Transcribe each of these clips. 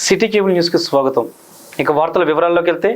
City cable న్యూస్కి స్వాగతం. ఇక వార్తల వివరాల్లోకి వెళ్తే,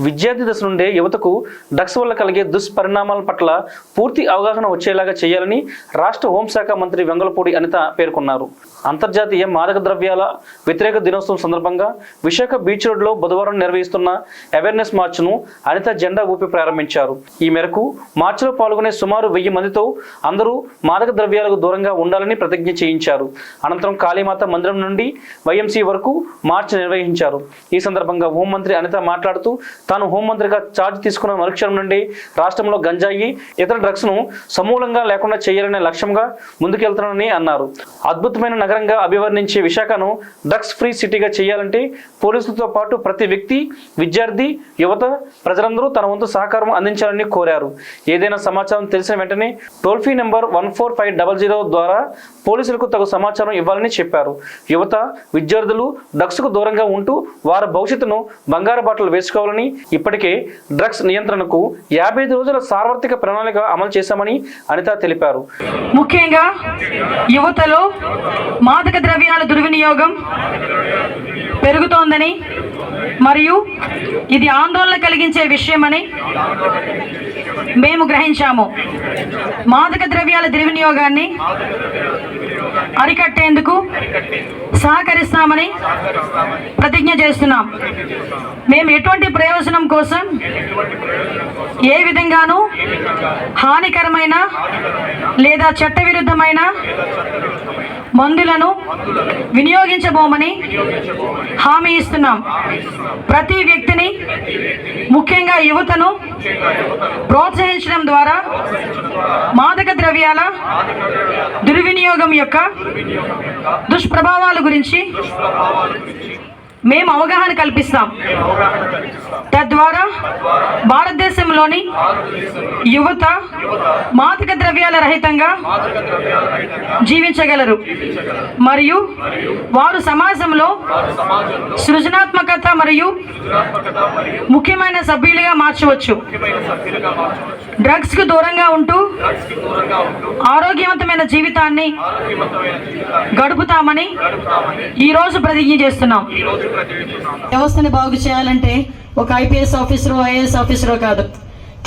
విద్యార్థి దశ నుండే యువతకు డ్రగ్స్ వల్ల కలిగే దుష్పరిణామాల పట్ల పూర్తి అవగాహన వచ్చేలాగా చేయాలని రాష్ట్ర హోంశాఖ మంత్రి వెంగళపూడి అనిత పేర్కొన్నారు. అంతర్జాతీయ మాదక ద్రవ్యాల వ్యతిరేక దినోత్సవం సందర్భంగా విశాఖ బీచ్ రోడ్లో బుధవారం నిర్వహిస్తున్న అవేర్నెస్ మార్చ్ను అనిత జెండా ఊపి ప్రారంభించారు. ఈ మేరకు మార్చిలో పాల్గొనే సుమారు 1000 మందితో అందరూ మాదక ద్రవ్యాలకు దూరంగా ఉండాలని ప్రతిజ్ఞ చేయించారు. అనంతరం కాళీమాత మందిరం నుండి వైఎంసీ వరకు మార్చ్ నిర్వహించారు. ఈ సందర్భంగా హోంమంత్రి అనిత మాట్లాడుతూ, తాను హోంమంత్రిగా ఛార్జ్ తీసుకున్న మరుక్షణం నుండి రాష్ట్రంలో గంజాయి, ఇతర డ్రగ్స్ను సమూలంగా లేకుండా చేయాలనే లక్ష్యంగా ముందుకెళ్తానని అన్నారు. అద్భుతమైన నగరంగా అభివర్ణించే విశాఖను డ్రగ్స్ ఫ్రీ సిటీగా చేయాలంటే పోలీసులతో పాటు ప్రతి వ్యక్తి, విద్యార్థి, యువత, ప్రజలందరూ తన వంతు సహకారం అందించాలని కోరారు. ఏదైనా సమాచారం తెలిసిన వెంటనే టోల్ ఫ్రీ నెంబర్ 14500 ద్వారా పోలీసులకు తగు సమాచారం ఇవ్వాలని చెప్పారు. యువత, విద్యార్థులు డ్రగ్స్కు దూరంగా ఉంటూ వారి భవిష్యత్తును బంగారు బాటలు వేసుకోవాలని, ఇప్పటికే డ్రగ్స్ నియంత్రణకు 55 రోజుల సార్వత్రిక ప్రణాళిక అమలు చేశామని అనిత తెలిపారు. ముఖ్యంగా యువతలో మాదక ద్రవ్యాల దుర్వినియోగం పెరుగుతోందని మరియు ఇది ఆందోళన కలిగించే విషయమని మేము గ్రహించాము. మాదక ద్రవ్యాల దుర్వినియోగాన్ని అరికట్టేందుకు సహకరిస్తామని ప్రతిజ్ఞ చేస్తున్నాం. మేము ఎటువంటి ప్రయోజనం కోసం ఏ విధంగానూ హానికరమైన లేదా చట్టవిరుద్ధమైన మందులను వినియోగించబోమని హామీ ఇస్తున్నాం. ప్రతి వ్యక్తిని, ముఖ్యంగా యువతను ప్రోత్సహించడం ద్వారా మాదక ద్రవ్యాల దుర్వినియోగం యొక్క దుష్ప్రభావాల గురించి మేము అవగాహన కల్పిస్తాం. తద్వారా భారతదేశంలోని యువత మాదక ద్రవ్యాల రహితంగా జీవించగలరు మరియు వారు సమాజంలో సృజనాత్మకత మరియు ముఖ్యమైన సభ్యులుగా మార్చవచ్చు. డ్రగ్స్కు దూరంగా ఉంటూ ఆరోగ్యవంతమైన జీవితాన్ని గడుపుతామని ఈరోజు ప్రతిజ్ఞ చేస్తున్నాం. వ్యవస్థని బాగు చేయాలంటే ఒక ఐపీఎస్ ఆఫీసరో, ఐఏఎస్ ఆఫీసరో కాదు,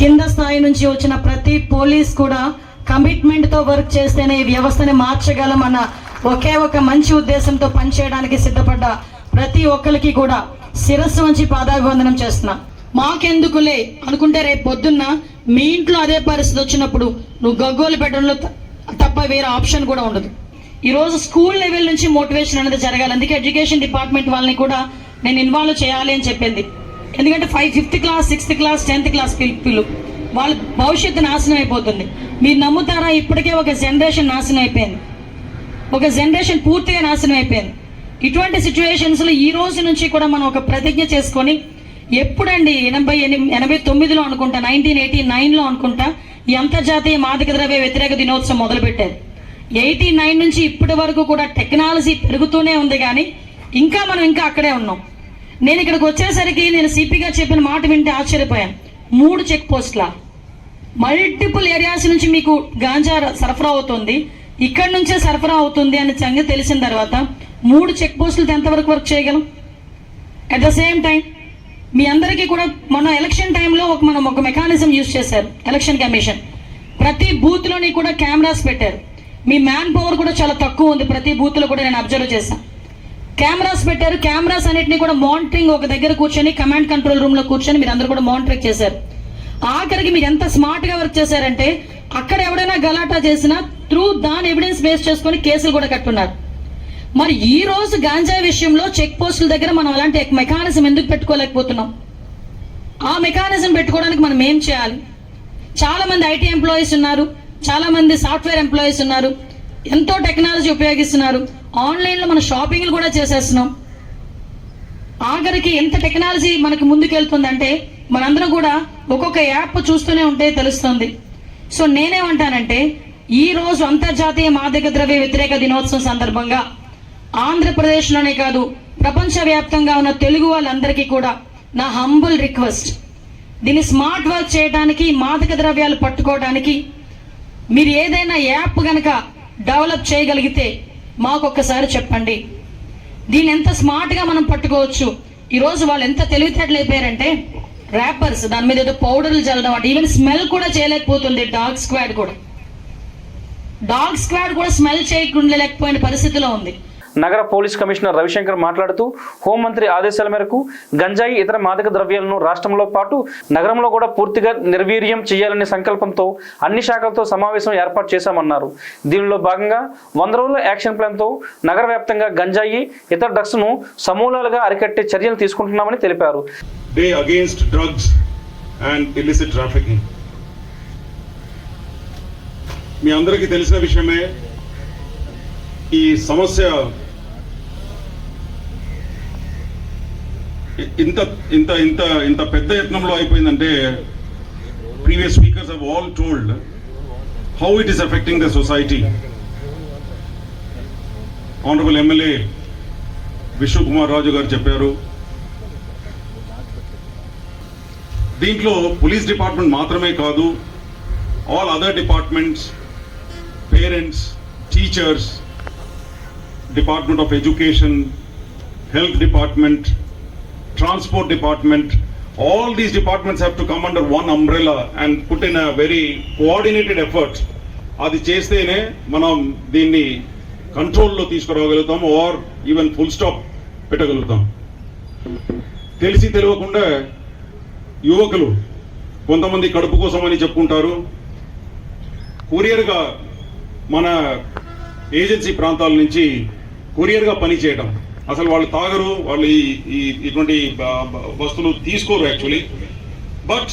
కింద స్థాయి నుంచి వచ్చిన ప్రతి పోలీస్ కూడా కమిట్మెంట్తో వర్క్ చేస్తేనే ఈ వ్యవస్థని మార్చగలం అన్న ఒకే ఒక మంచి ఉద్దేశంతో పనిచేయడానికి సిద్ధపడ్డ ప్రతి ఒక్కరికి కూడా శిరస్సు వంచి పాదాభివందనం చేస్తున్నా. మాకెందుకులే అనుకుంటే రేపు పొద్దున్న మీ ఇంట్లో అదే పరిస్థితి వచ్చినప్పుడు నువ్వు గగ్గోలు పెట్టడంలో తప్ప వేరే ఆప్షన్ కూడా ఉండదు. ఈరోజు స్కూల్ లెవెల్ నుంచి మోటివేషన్ అనేది జరగాలి. అందుకే ఎడ్యుకేషన్ డిపార్ట్మెంట్ వాళ్ళని కూడా నేను ఇన్వాల్వ్ చేయాలి అని చెప్పింది. ఎందుకంటే 5th class, 6th class, 10th class పిల్లలు వాళ్ళ భవిష్యత్తు నాశనం అయిపోతుంది. మీరు నమ్ముతారా? ఇప్పటికే ఒక జనరేషన్ నాశనం అయిపోయింది, ఒక జనరేషన్ పూర్తిగా నాశనం అయిపోయింది. ఇటువంటి సిచ్యువేషన్స్లో ఈ రోజు నుంచి కూడా మనం ఒక ప్రతిజ్ఞ చేసుకొని, ఎప్పుడండి 89లో అనుకుంటా, 1989లో అనుకుంటా ఈ అంతర్జాతీయ మాదక ద్రవ్య వ్యతిరేక దినోత్సవం మొదలుపెట్టారు. 89 నుంచి ఇప్పటి వరకు కూడా టెక్నాలజీ పెరుగుతూనే ఉంది, కానీ మనం ఇంకా అక్కడే ఉన్నాం. నేను ఇక్కడికి వచ్చేసరికి నేను సిపిగా చెప్పిన మాట వింటే ఆశ్చర్యపోయాను. 3 చెక్ పోస్ట్ల మల్టిపుల్ ఏరియాస్ నుంచి మీకు గాంజా సరఫరా అవుతుంది, ఇక్కడి నుంచే సరఫరా అవుతుంది అనే సంగతి తెలిసిన తర్వాత 3 చెక్ పోస్టులతో ఎంతవరకు వర్క్ చేయగలం? అట్ ద సేమ్ టైం మీ అందరికీ కూడా మన ఎలక్షన్ టైంలో మనం ఒక మెకానిజం యూజ్ చేశారు. ఎలక్షన్ కమిషన్ ప్రతి బూత్లోని కూడా కెమెరాస్ పెట్టారు. మీ మ్యాన్ పవర్ కూడా చాలా తక్కువ ఉంది. ప్రతి బూత్లో కూడా నేను అబ్జర్వ్ చేశాను. కెమెరాస్ పెట్టారు. కెమెరాస్ అన్నిటిని కూడా మానిటరింగ్ ఒక దగ్గర కూర్చొని కమాండ్ కంట్రోల్ రూమ్ లో కూర్చొని మీరు అందరూ కూడా మానిటరింగ్ చేశారు. ఆఖరికి మీరు ఎంత స్మార్ట్ గా వర్క్ చేశారంటే అక్కడ ఎవడైనా గలాటా చేసినా దాని ఎవిడెన్స్ బేస్ చేసుకొని కేసులు కూడా కట్టున్నారు. మరి ఈ రోజు గాంజా విషయంలో చెక్ పోస్టుల దగ్గర మనం అలాంటి మెకానిజం ఎందుకు పెట్టుకోలేకపోతున్నాం? ఆ మెకానిజం పెట్టుకోవడానికి మనం ఏం చేయాలి? చాలా మంది ఐటీ ఎంప్లాయీస్ ఉన్నారు, చాలా మంది సాఫ్ట్వేర్ ఎంప్లాయీస్ ఉన్నారు, ఎంతో టెక్నాలజీ ఉపయోగిస్తున్నారు. ఆన్లైన్లో మన షాపింగ్లు కూడా చేసేస్తున్నాం. ఆఖరికి ఎంత టెక్నాలజీ మనకి ముందుకెళ్తుందంటే మనందరం కూడా ఒక్కొక్క యాప్ చూస్తూనే ఉంటే తెలుస్తుంది. సో నేనేమంటానంటే ఈ రోజు అంతర్జాతీయ మాదక ద్రవ్య వ్యతిరేక దినోత్సవం సందర్భంగా ఆంధ్రప్రదేశ్లోనే కాదు ప్రపంచవ్యాప్తంగా ఉన్న తెలుగు వాళ్ళందరికీ కూడా నా హంబుల్ రిక్వెస్ట్, దీన్ని స్మార్ట్ వర్క్ చేయడానికి, మాదక ద్రవ్యాలు పట్టుకోవడానికి మీరు ఏదైనా యాప్ గనక డెవలప్ చేయగలిగితే మాకొక్కసారి చెప్పండి. దీన్ని ఎంత స్మార్ట్గా మనం పట్టుకోవచ్చు. ఈరోజు వాళ్ళు ఎంత తెలివితేటలు అయిపోయారంటే ర్యాపర్స్ దాని మీద ఏదో పౌడర్లు చల్లడం అంటే ఈవెన్ స్మెల్ కూడా చేయలేకపోతుంది. డాగ్ స్క్వాడ్ కూడా స్మెల్ చేయకుండా లేకపోయిన పరిస్థితిలో ఉంది. నగర పోలీస్ కమిషనర్ రవిశంకర్ మాట్లాడుతూ హోంమంత్రి ఆదేశాల మేరకు గంజాయి ఇతర మాదక ద్రవ్యాలను రాష్ట్రంలో పాటు నగరంలో కూడా పూర్తిగా నిర్వీర్యం చేయాలనే సంకల్పంతో అన్ని శాఖలతో సమావేశం ఏర్పాటు చేశామన్నారు. దీనిలో భాగంగా 100 రోజుల యాక్షన్ ప్లాన్తో నగర వ్యాప్తంగా గంజాయి ఇతర డ్రగ్స్ ను సమూలాలుగా అరికట్టే చర్యలు తీసుకుంటున్నామని తెలిపారు. Day against drugs and illicit trafficking. మీ అందరికీ తెలిసిన విషయమే, ఈ సమస్య ఇంత ఇంత ఇంత ఇంత పెద్ద యత్నంలో అయిపోయిందంటే previous speakers have all told how it is affecting the society. Honourable MLA Vishnu Kumar Raju garu చెప్పారు. దీంట్లో పోలీస్ డిపార్ట్మెంట్ మాత్రమే కాదు, all other departments, parents, teachers, Department of Education, Health Department, Transport Department, all these departments have to come under one umbrella and put in a very coordinated effort. అది చేస్తేనే మనం దీన్ని కంట్రోల్లో తీసుకురాగలుగుతాం are even full stop పెట్టగలుగుతాం. తెలిసి తెలియకుండా యువకులు కొంతమంది కడుపు కోసం అని చెప్పుకుంటారు, కొరియర్గా మన ఏజెన్సీ ప్రాంతాల నుంచి కొరియర్గా పని చేయడం. అసలు వాళ్ళు తాగరు, వాళ్ళు ఇటువంటి వస్తువులు తీసుకోరు actually. But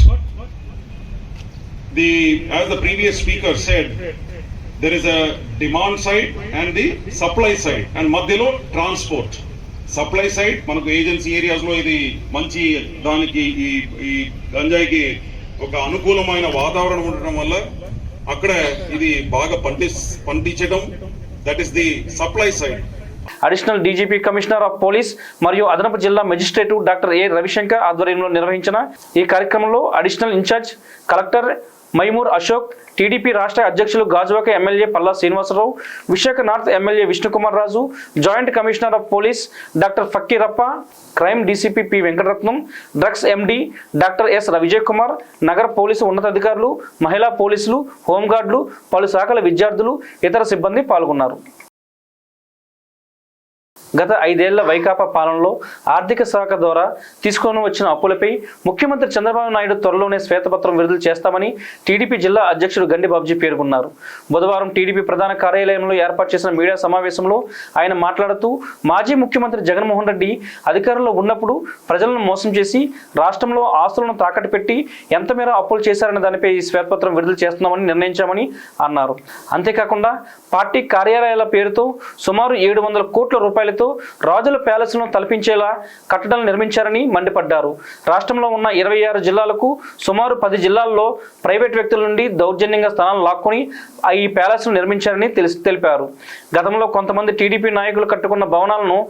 as the previous speaker said, there is a demand side and the supply side, and మధ్యలో ట్రాన్స్పోర్ట్. సప్లై సైడ్ మనకు ఏజెన్సీ ఏరియాస్లో ఇది మంచి, దానికి ఈ గంజాయికి ఒక అనుకూలమైన వాతావరణం ఉండటం వల్ల అక్కడ ఇది బాగా పండించడం, that is the supply side. Additional DGP commissioner of police మరియు అదనపు జిల్లా మెజిస్ట్రేట్ డాక్టర్ ఏ రవిశంకర్ ఆధ్వర్యంలో నిర్వహించిన ఈ కార్యక్రమంలో అడిషనల్ ఇన్ఛార్జ్ కలెక్టర్ మైమూర్ అశోక్, టీడీపీ రాష్ట్ర అధ్యక్షులు Gajuwaka MLA Palla Srinivasarao, Visakha north MLA Vishnukumar Raju, joint commissioner of police doctor Fakirappa, crime DCP P Venkataratnam, drugs MD doctor S Vijay Kumar, నగర పోలీసు ఉన్నతాధికారులు, మహిళా పోలీసులు, హోంగార్డులు, పలు శాఖల విద్యార్థులు, ఇతర సిబ్బంది పాల్గొన్నారు. గత 5 ఏళ్ల వైకాపా పాలనలో ఆర్థిక శాఖ ద్వారా తీసుకొని వచ్చిన అప్పులపై ముఖ్యమంత్రి చంద్రబాబు నాయుడు త్వరలోనే శ్వేతపత్రం విడుదల చేస్తామని టీడీపీ జిల్లా అధ్యక్షుడు గండి బాబ్జీ పేర్కొన్నారు. బుధవారం టీడీపీ ప్రధాన కార్యాలయంలో ఏర్పాటు చేసిన మీడియా సమావేశంలో ఆయన మాట్లాడుతూ మాజీ ముఖ్యమంత్రి జగన్మోహన్ రెడ్డి అధికారంలో ఉన్నప్పుడు ప్రజలను మోసం చేసి రాష్ట్రంలో ఆస్తులను తాకట్టు పెట్టి ఎంత మేర అప్పులు చేశారనే దానిపై ఈ శ్వేతపత్రం విడుదల చేస్తున్నామని నిర్ణయించామని అన్నారు. అంతేకాకుండా పార్టీ కార్యాలయాల పేరుతో సుమారు 700 కోట్ల రూపాయలతో రాజుల ప్యాలెస్ను తలపించేలా కట్టడాలు నిర్మించారని మండిపడ్డారు. రాష్ట్రంలో ఉన్న 26 జిల్లాలకు సుమారు 10 జిల్లాల్లో ప్రైవేట్ వ్యక్తుల నుండి దౌర్జన్యంగా స్థానాలు లాక్కొని ఈ ప్యాలెస్ను నిర్మించారని తెలిపారు. గతంలో కొంతమంది టీడీపీ నాయకులు కట్టుకున్న భవనాలను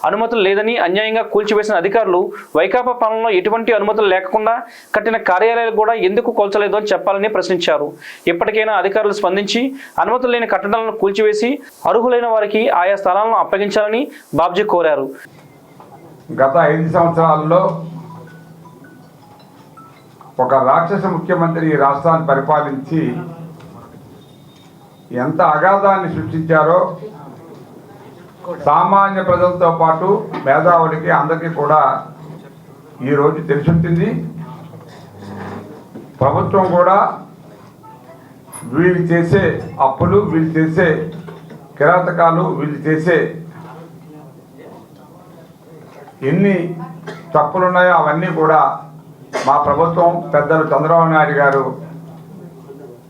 అనుమతులు లేదని అన్యాయంగా కూల్చివేసిన అధికారులు వైకాపా పాలనలో ఎటువంటి అనుమతులు లేకుండా కట్టిన కార్యాలయాలు కూడా ఎందుకు కూల్చలేదు అని చెప్పాలని ప్రశ్నించారు. ఇప్పటికైనా అధికారులు స్పందించి అనుమతులు లేని కట్టడాలను కూల్చివేసి అర్హులైన వారికి ఆయా స్థలాలను అప్పగించాలని బాబ్జీ కోరారు. గత 5 సంవత్సరాల్లో ఒక రాక్షస ముఖ్యమంత్రి ఈ రాష్ట్రాన్ని పరిపాలించి ఎంత అగాధాన్ని సృష్టించారో సామాన్య ప్రజలతో పాటు మేధావులకి అందరికీ కూడా ఈరోజు తెలిసింది. ప్రభుత్వం కూడా వీళ్ళు చేసే అప్పులు, వీళ్ళు చేసే కిరాతకాలు, వీళ్ళు చేసే ఎన్ని తప్పులున్నాయో అవన్నీ కూడా మా ప్రభుత్వం పెద్దలు చంద్రబాబు నాయుడు గారు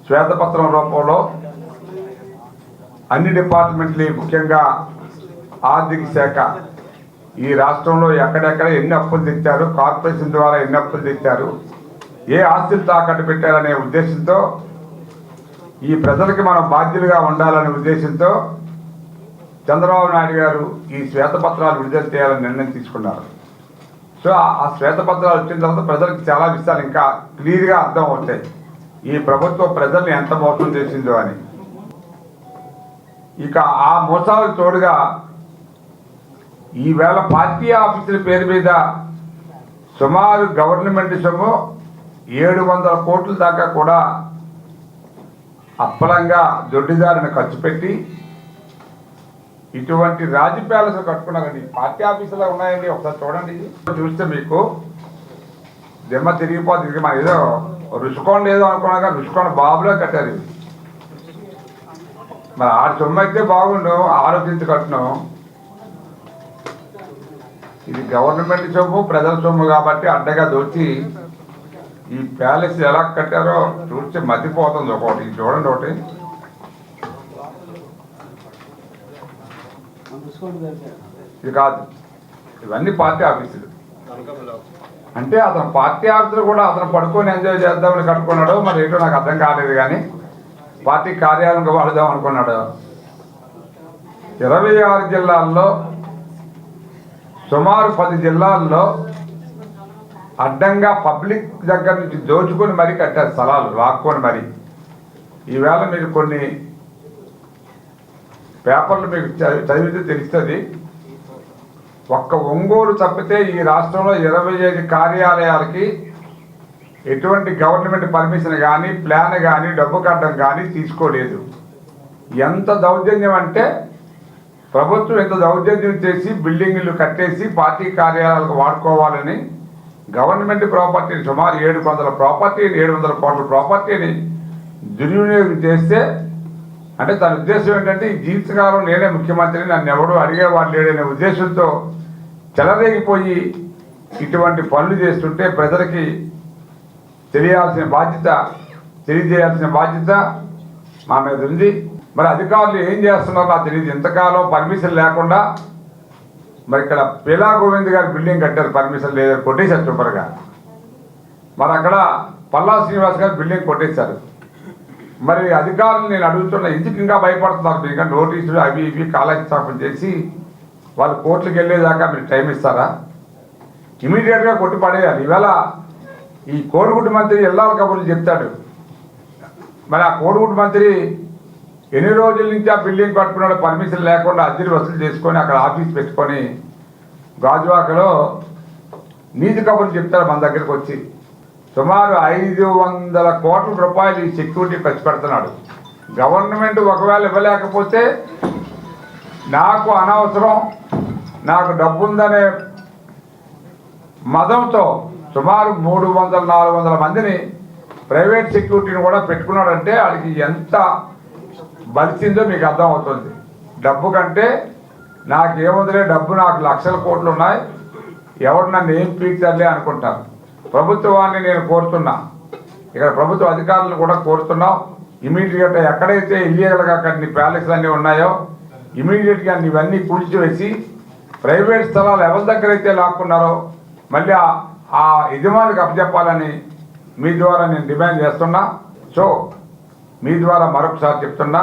శ్వేతపత్రం రూపంలో అన్ని డిపార్ట్మెంట్లు, ముఖ్యంగా ఆర్థిక శాఖ ఈ రాష్ట్రంలో ఎక్కడెక్కడ ఎన్ని అప్పులు తెచ్చారు, కార్పొరేషన్ ద్వారా ఎన్ని అప్పులు తెచ్చారు, ఏ ఆస్తులు తాకట్టు పెట్టారనే ఉద్దేశంతో, ఈ ప్రజలకి మనం బాధ్యులుగా ఉండాలనే ఉద్దేశంతో చంద్రబాబు నాయుడు గారు ఈ శ్వేతపత్రాలు విడుదల చేయాలని నిర్ణయం తీసుకున్నారు. సో ఆ శ్వేతపత్రాలు వచ్చిన తర్వాత ప్రజలకు చాలా విషయాలు ఇంకా క్లియర్గా అర్థం అవుతాయి, ఈ ప్రభుత్వం ప్రజల్ని ఎంత మోసం చేసిందో అని. ఇక ఆ మోసాలకు తోడుగా ఈవేళ పార్టీ ఆఫీసుల పేరు మీద సుమారు గవర్నమెంట్ సొమ్ము 700 కోట్ల దాకా కూడా అప్పలంగా దొడ్డిదారిని ఖర్చు పెట్టి ఇటువంటి రాజు ప్యాలెస్ కట్టుకున్నారండి. పార్టీ ఆఫీసులో ఉన్నాయండి, ఒకసారి చూడండి. చూస్తే మీకు దిమ్మ తిరిగిపోతుంది. మన ఏదో రుషికొండ ఏదో అనుకున్నా కానీ రుషికొండ బాబులో కట్టారు ఇది. మరి ఆడ సొమ్ము అయితే బాగుండు, ఆలోచించి కట్టినాం. ఇది గవర్నమెంట్ సొమ్ము, ప్రజల సొమ్ము కాబట్టి అడ్డగా దోచి ఈ ప్యాలెస్ ఎలా కట్టారో చూస్తే మతిపోతుంది. ఒకటి చూడండి, ఒకటి ఇది కాదు, ఇవన్నీ పార్టీ ఆఫీసులు. అంటే అతను పార్టీ ఆఫీసులు కూడా అతను పడుకొని ఎంజాయ్ చేద్దామని కట్టుకున్నాడు. మరి ఏంటో నాకు అర్థం కాలేదు. కానీ పార్టీ కార్యాలయంగా వాడుదాం అనుకున్నాడు. 26 జిల్లాల్లో సుమారు 10 జిల్లాల్లో అడ్డంగా పబ్లిక్ దగ్గర నుంచి దోచుకొని మరీ కట్టారు స్థలాలు, లాక్కొని మరి. ఈవేళ మీరు కొన్ని పేపర్లు మీకు చదివితే తెలుస్తుంది. ఒక్క ఒంగోలు తప్పితే ఈ రాష్ట్రంలో 25 కార్యాలయాలకి ఎటువంటి గవర్నమెంట్ పర్మిషన్ కానీ, ప్లాన్ కానీ, డబ్బు కట్టడం కానీ తీసుకోలేదు. ఎంత దౌర్జన్యం అంటే ప్రభుత్వం ఎంత దౌర్జన్యం చేసి బిల్డింగులు కట్టేసి పార్టీ కార్యాలయాలకు వాడుకోవాలని గవర్నమెంట్ ప్రాపర్టీని సుమారు 700 కోట్ల ప్రాపర్టీని దుర్వినియోగం చేస్తే, అంటే తన ఉద్దేశం ఏంటంటే ఈ జీవితకాలం నేనే ముఖ్యమంత్రిని, నన్ను ఎవడూ అడిగేవాడు లేడనే ఉద్దేశంతో చెలరేగిపోయి ఇటువంటి పనులు చేస్తుంటే ప్రజలకి తెలియాల్సిన బాధ్యత మా మీద ఉంది. మరి అధికారులు ఏం చేస్తున్నారో నాకు తెలియదు. ఇంతకాలం పర్మిషన్ లేకుండా మరి ఇక్కడ పీలా గోవింద్ గారి బిల్డింగ్ కట్టారు, పర్మిషన్ లేదని కొట్టేశారు సూపర్గా. మరి అక్కడ పల్లా శ్రీనివాస్ గారి బిల్డింగ్ కొట్టేశారు. మరి అధికారులు నేను అడుగుతున్నా, ఎందుకు ఇంకా భయపడుతున్నారు? మీరు ఇంకా నోటీసులు అవి ఇవి కాలక్షేపం చేసి వాళ్ళు కోర్టులకు వెళ్ళేదాకా మీరు టైం ఇస్తారా? ఇమీడియట్గా కొట్టి పడేయాలి. ఈవేళ ఈ కోడిగుడ్డు మంత్రి ఎల్లాల కబుర్లు చెప్తాడు. మరి ఆ కోడిగుడ్డు మంత్రి ఎన్ని రోజుల నుంచి ఆ బిల్డింగ్ కట్టుకున్నాడు పర్మిషన్ లేకుండా అద్దెలు వసూలు చేసుకొని అక్కడ ఆఫీస్ పెట్టుకొని గాజువాకలో నీతి కబుర్లు చెప్తారు మన దగ్గరకు వచ్చి. సుమారు 500 కోట్ల రూపాయలు ఈ సెక్యూరిటీ ఖర్చు పెడుతున్నాడు. గవర్నమెంట్ ఒకవేళ ఇవ్వలేకపోతే నాకు అనవసరం, నాకు డబ్బుందనే మదంతో సుమారు 300-400 మందిని ప్రైవేట్ సెక్యూరిటీని కూడా పెట్టుకున్నాడంటే వాడికి ఎంత బలిసిందో మీకు అర్థమవుతుంది. డబ్బు కంటే నాకేముందిలే, డబ్బు నాకు లక్షల కోట్లు ఉన్నాయి, ఎవరు నన్ను ఏం పీక్తారులే అనుకుంటారు. ప్రభుత్వాన్ని నేను కోరుతున్నా, ఇక్కడ ప్రభుత్వ అధికారులను కూడా కోరుతున్నాం, ఇమీడియట్గా ఎక్కడైతే ఇల్లీగల్గా కట్టిన ప్యాలెస్లు అన్నీ ఉన్నాయో ఇమీడియట్గా ఇవన్నీ కూల్చివేసి ప్రైవేట్ స్థలాలు ఎవరి దగ్గర అయితే లాక్కున్నారో మళ్ళీ ఆ యజమానికి అప్పచెప్పాలని మీ ద్వారా నేను డిమాండ్ చేస్తున్నా. సో మీ ద్వారా మరొకసారి చెప్తున్నా,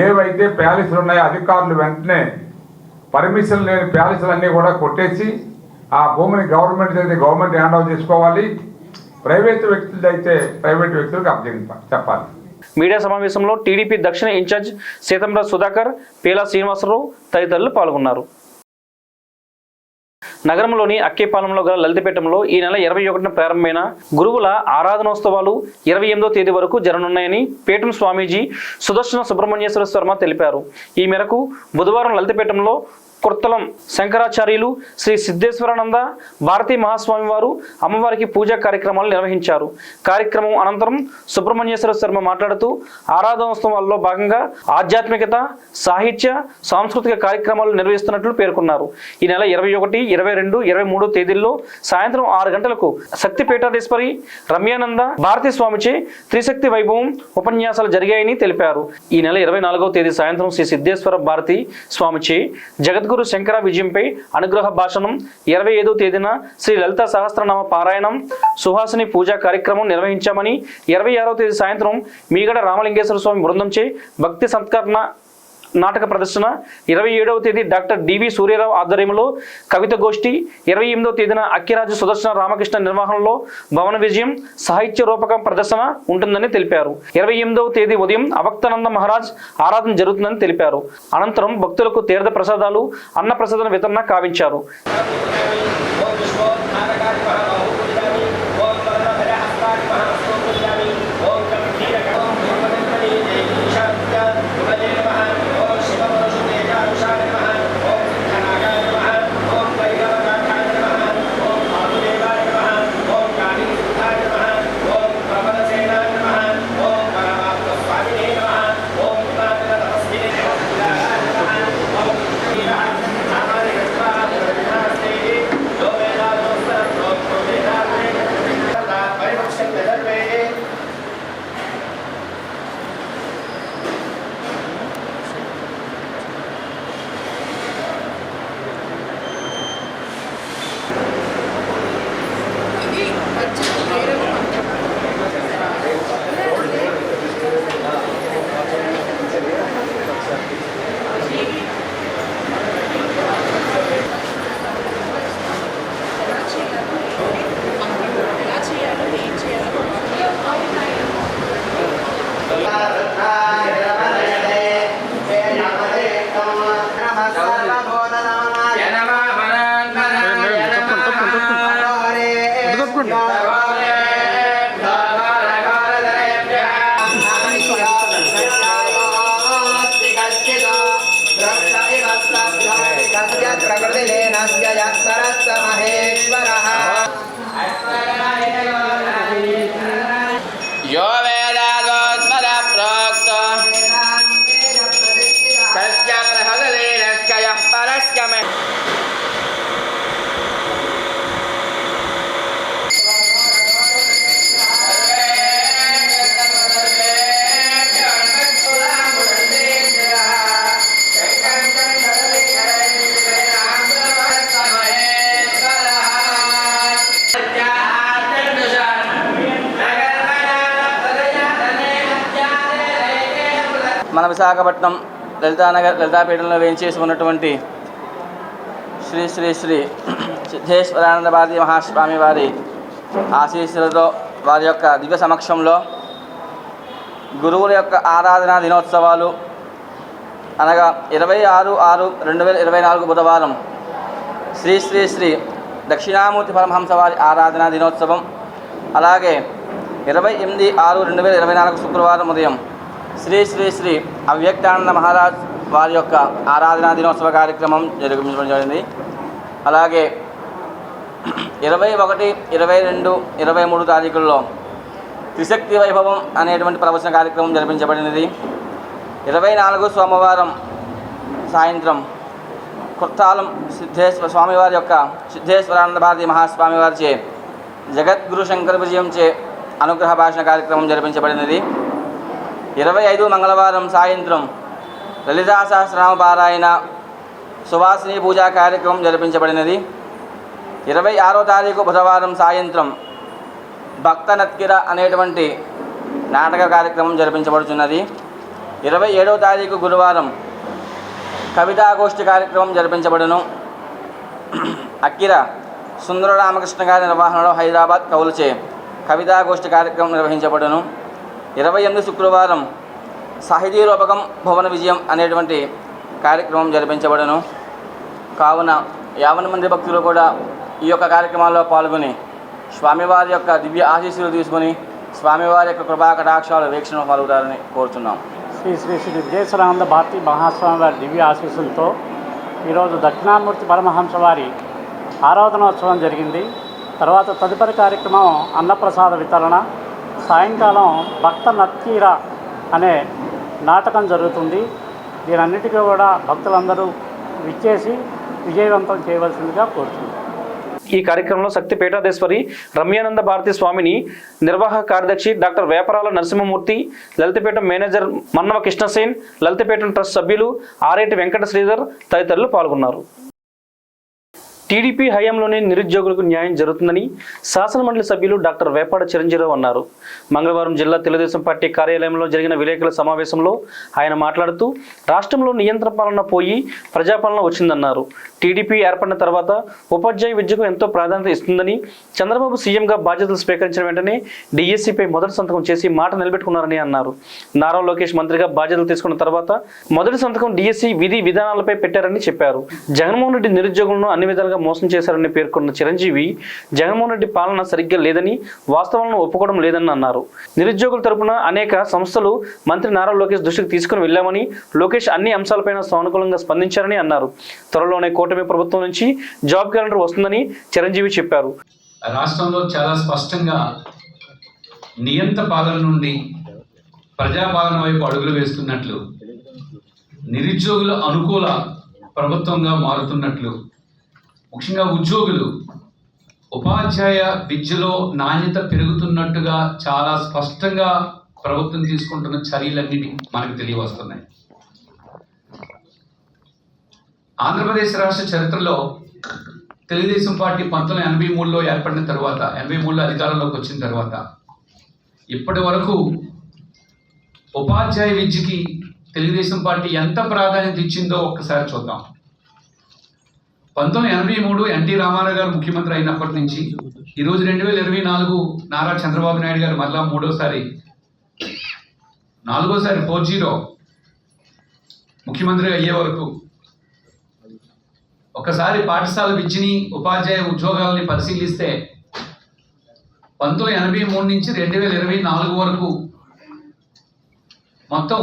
ఏవైతే ప్యాలెస్లు ఉన్నాయో అధికారులు వెంటనే పర్మిషన్ లేని ప్యాలెస్లన్నీ కూడా కొట్టేసి ఆ భూమిని గవర్నమెంట్ అయితే గవర్నమెంట్ హ్యాండ్ ఓవర్ చేసుకోవాలి, ప్రైవేట్ వ్యక్తులు అయితే ప్రైవేట్ వ్యక్తులకు చెప్పాలి. మీడియా సమావేశంలో టీడీపీ దక్షిణ ఇన్ఛార్జ్ సీతంరాజ్ సుధాకర్, పేలా శ్రీనివాసరావు తదితరులు పాల్గొన్నారు. నగరంలోని అక్కేపాలెంలో గల లలితపీఠంలో ఈ నెల 21న ప్రారంభమైన గురువుల ఆరాధనోత్సవాలు 28వ తేదీ వరకు జరగనున్నాయని పీఠం స్వామీజీ సుదర్శన సుబ్రహ్మణ్యేశ్వర శర్మ తెలిపారు. ఈ మేరకు బుధవారం లలితపీఠంలో కొత్తలం శంకరాచార్యులు శ్రీ సిద్ధేశ్వరానంద భారతీ మహాస్వామి వారు అమ్మవారికి పూజా కార్యక్రమాలు నిర్వహించారు. కార్యక్రమం అనంతరం సుబ్రహ్మణ్యేశ్వర శర్మ మాట్లాడుతూ ఆరాధనోత్సవాల్లో భాగంగా ఆధ్యాత్మికత, సాహిత్య, సాంస్కృతిక కార్యక్రమాలు నిర్వహిస్తున్నట్లు పేర్కొన్నారు. ఈ నెల 21, 22, 23 తేదీల్లో సాయంత్రం 6 గంటలకు శక్తిపీఠాధీశ్వరి రమ్యానంద భారతీ స్వామిచే త్రిశక్తి వైభవం ఉపన్యాసాలు జరిగాయని తెలిపారు. ఈ నెల 24వ తేదీ సాయంత్రం శ్రీ సిద్ధేశ్వర భారతీ స్వామిచే జగద్గురు శంకర విజయంపై అనుగ్రహ భాషణం, 25వ తేదీన శ్రీ లలిత సహస్రనామ పారాయణం, సుహాసిని పూజా కార్యక్రమం నిర్వహించామని, 26వ తేదీ సాయంత్రం మీగడ రామలింగేశ్వర స్వామి బృందంచే భక్తి సత్కరణ నాటక ప్రదర్శన, 27వ తేదీ డాక్టర్ డివి సూర్యారావు ఆధ్వర్యంలో కవిత గోష్ఠి, 28వ తేదీన అక్కిరాజు సుదర్శన రామకృష్ణ నిర్వహణలో భవన విజయం సాహిత్య రూపకం ప్రదర్శన ఉంటుందని తెలిపారు. 28వ తేదీ ఉదయం అవక్తానంద మహారాజ్ ఆరాధన జరుగుతుందని తెలిపారు. అనంతరం భక్తులకు తీర్థ ప్రసాదాలు, అన్న ప్రసాదన వితరణ కావించారు. यो वेदागोत्पद प्रोक्तो कस्य प्रहललीनस्य यः परस्य मे మన విశాఖపట్నం లలితాపీఠంలో వేయించేసి ఉన్నటువంటి శ్రీ శ్రీ శ్రీ సిద్ధేశ్వరానంద భారతీ మహాస్వామి వారి ఆశీస్సులతో వారి యొక్క దివ్య సమక్షంలో గురువుల యొక్క ఆరాధనా దినోత్సవాలు అనగా 26/6/2024 బుధవారం శ్రీ శ్రీ శ్రీ దక్షిణామూర్తి పరమహంస వారి ఆరాధనా దినోత్సవం, అలాగే 28/6/2024 శుక్రవారం ఉదయం శ్రీ శ్రీ శ్రీ అవ్యక్తానంద మహారాజ్ వారి యొక్క ఆరాధనా దినోత్సవ కార్యక్రమం జరిగించడం జరిగింది. అలాగే 21, 22, 23 తారీఖుల్లో త్రిశక్తి వైభవం అనేటువంటి ప్రవచన కార్యక్రమం జరిపించబడినది. 24 సోమవారం సాయంత్రం కుర్తాలం సిద్ధేశ్వర స్వామివారి యొక్క సిద్ధేశ్వరానంద భారతీ మహాస్వామి వారిచే జగద్గురు శంకర విజయంచే అనుగ్రహ భాషణ కార్యక్రమం జరిపించబడినది. 25 మంగళవారం సాయంత్రం లలితా సహస్రనామ పారాయణ సువాసిని పూజా కార్యక్రమం జరిపించబడినది. 26వ తారీఖు బుధవారం సాయంత్రం భక్త నత్కిర అనేటువంటి నాటక కార్యక్రమం జరిపించబడుతున్నది. 27వ తారీఖు గురువారం కవితాగోష్ఠి కార్యక్రమం జరిపించబడును. అక్కిర సుందర రామకృష్ణ గారి నిర్వహణలో హైదరాబాద్ కవులచే కవితాగోష్ఠి కార్యక్రమం నిర్వహించబడును. 28 శుక్రవారం సాహితీ రూపకం భవన విజయం అనేటువంటి కార్యక్రమం జరిపించబడును. కావున 50 మంది భక్తులు కూడా ఈ యొక్క కార్యక్రమాల్లో పాల్గొని స్వామివారి యొక్క దివ్య ఆశీస్సులు తీసుకొని స్వామివారి యొక్క కృపా కటాక్షాలు వీక్షణ పాల్గొంటారని కోరుతున్నాం. శ్రీ శ్రీ శ్రీ సిద్ధేశ్వరానంద భారతీ మహాస్వామి వారి దివ్య ఆశీస్సులతో ఈరోజు దక్షిణామూర్తి పరమహంస వారి ఆరాధనోత్సవం జరిగింది. తర్వాత తదుపరి కార్యక్రమం అన్నప్రసాద వితరణ, సాయంకాలం భక్త నత్కీర అనే నాటకం జరుగుతుంది. దీనన్నిటికీ కూడా భక్తులందరూ విచ్చేసి విజయవంతం చేయవలసిందిగా కోరుతున్నాం. ఈ కార్యక్రమంలో శక్తి పీఠాధీశ్వరి రమ్యానంద భారతీ స్వామిని నిర్వాహక కార్యదర్శి doctor Veparala Narasimhamurthy, Lalithapeetham manager Mannava Krishnasen, Lalithapeetham trust సభ్యులు ఆరేటి వెంకట శ్రీధర్ తదితరులు పాల్గొన్నారు. టీడీపీ హయాంలోనే నిరుద్యోగులకు న్యాయం జరుగుతుందని శాసనమండలి సభ్యులు డాక్టర్ వేపాడ చిరంజీరావు అన్నారు. మంగళవారం జిల్లా తెలుగుదేశం పార్టీ కార్యాలయంలో జరిగిన విలేకరుల సమావేశంలో ఆయన మాట్లాడుతూ రాష్ట్రంలో నియంత్రణ పాలన పోయి ప్రజాపాలన వచ్చిందన్నారు. టీడీపీ ఏర్పడిన తర్వాత ఉపాధ్యాయ విద్యకు ఎంతో ప్రాధాన్యత ఇస్తుందని, చంద్రబాబు సీఎంగా బాధ్యతలు స్వీకరించిన వెంటనే డిఎస్సీపై మొదటి సంతకం చేసి మాట నిలబెట్టుకున్నారని అన్నారు. నారా లోకేష్ మంత్రిగా బాధ్యతలు తీసుకున్న తర్వాత మొదటి సంతకం డిఎస్సీ విధి విధానాలపై పెట్టారని చెప్పారు. జగన్మోహన్ రెడ్డి నిరుద్యోగులను అన్ని విధాలుగా మోసం చేశారని పేర్కొన్న చిరంజీవి, జగన్మోహన్ రెడ్డి పాలన సరిగ్గా లేదని, వాస్తవాలను ఒప్పుకోవడం లేదని అన్నారు. నిరుద్యోగుల తరపున అనేక సంస్థలు మంత్రి నారా లోకేష్ దృష్టికి తీసుకుని వెళ్లామని, లోకేష్ అన్ని అంశాలపైన సానుకూలంగా స్పందించారని అన్నారు. త్వరలోనే కూటమి ప్రభుత్వం నుంచి జాబ్ క్యాలెండర్ వస్తుందని చిరంజీవి చెప్పారు. రాష్ట్రంలో చాలా స్పష్టంగా నియంత్ర పాలన నుండి ప్రజాపాలన వైపు అడుగులు వేస్తున్నట్లు, నిరుద్యోగుల అనుకూల ప్రభుత్వంగా మారుతున్నట్లు, ముఖ్యంగా ఉద్యోగులు ఉపాధ్యాయ విద్యలో నాణ్యత పెరుగుతున్నట్టుగా చాలా స్పష్టంగా ప్రభుత్వం తీసుకుంటున్న చర్యలన్నిటి మనకు తెలియవస్తున్నాయి. ఆంధ్రప్రదేశ్ రాష్ట్ర చరిత్రలో తెలుగుదేశం పార్టీ 1983లో ఏర్పడిన తర్వాత, 83లో అధికారంలోకి వచ్చిన తర్వాత ఇప్పటి వరకు ఉపాధ్యాయ విద్యకి తెలుగుదేశం పార్టీ ఎంత ప్రాధాన్యత ఇచ్చిందో ఒక్కసారి చూద్దాం. 1983 ఎన్టీ రామారావు గారు ముఖ్యమంత్రి అయినప్పటి నుంచి ఈరోజు 2024 నారా చంద్రబాబు నాయుడు గారు మళ్ళా నాలుగోసారి 4-0 ముఖ్యమంత్రి అయ్యే వరకు ఒకసారి పాఠశాల విద్యని, ఉపాధ్యాయ ఉద్యోగాలని పరిశీలిస్తే 1983 నుంచి 2024 వరకు మొత్తం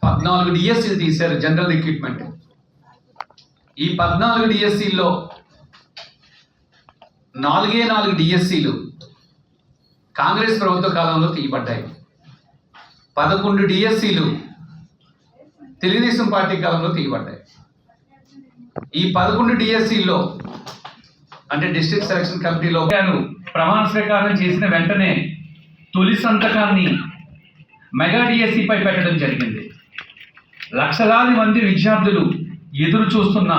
14 డిఎస్సీలు తీశారు, జనరల్ రిక్రూట్మెంట్. ఈ 14 డిఎస్సీల్లో 4 డిఎస్సీలు కాంగ్రెస్ ప్రభుత్వ కాలంలో తీయబడ్డాయి. 11 డిఎస్సీలు తెలుగుదేశం పార్టీ కాలంలో తీయబడ్డాయి. ఈ 11 డిఎస్సీల్లో అంటే డిస్ట్రిక్ట్ సెలక్షన్ కమిటీలో ప్రమాణ స్వీకారం చేసిన వెంటనే తొలి సంతకాన్ని మెగా డిఎస్సీపై పెట్టడం జరిగింది. లక్షలాది మంది విద్యార్థులు ఎదురు చూస్తున్న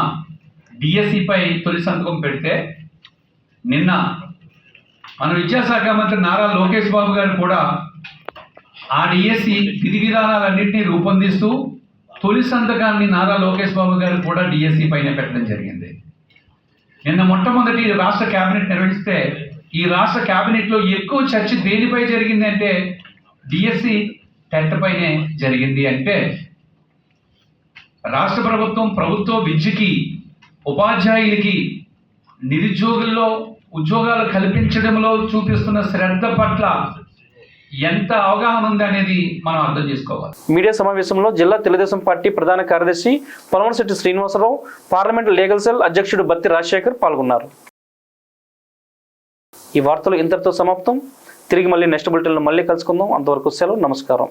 డిఎస్సీపై తొలి సంతకం పెడితే నిన్న మన విద్యాశాఖ మంత్రి నారా లోకేష్ బాబు గారు కూడా ఆ డిఎస్సీ విధి విధానాలన్నింటినీ రూపొందిస్తూ తొలి సంతకాన్ని నారా లోకేష్ బాబు గారు కూడా డిఎస్సీ పైన పెట్టడం జరిగింది. నిన్న మొట్టమొదటి రాష్ట్ర కేబినెట్ నిర్వహిస్తే ఈ రాష్ట్ర కేబినెట్లో ఎక్కువ చర్చ దేనిపై జరిగింది అంటే డిఎస్సీ టెట్ పైనే జరిగింది. అంటే రాష్ట్ర ప్రభుత్వం ప్రభుత్వ విద్యకి, ఉపాధ్యాయులకి, నిరుద్యోగుల్లో ఉద్యోగాలు కల్పించడంలో చూపిస్తున్న శ్రద్ధ పట్ల ఎంత అవగాహన ఉంది అనేది మనం అర్థం చేసుకోవాలి. మీడియా సమావేశంలో జిల్లా తెలుగుదేశం పార్టీ ప్రధాన కార్యదర్శి పొలమనశెట్టి శ్రీనివాసరావు, పార్లమెంట్ లీగల్ సెల్ అధ్యక్షుడు బత్తి రాజశేఖర్ పాల్గొన్నారు. ఈ వార్తలు ఇంతటితో సమాప్తం. తిరిగి మళ్ళీ నెక్స్ట్ బులెటిన్లో మళ్ళీ కలుసుకుందాం. అంతవరకు సెలవు, నమస్కారం.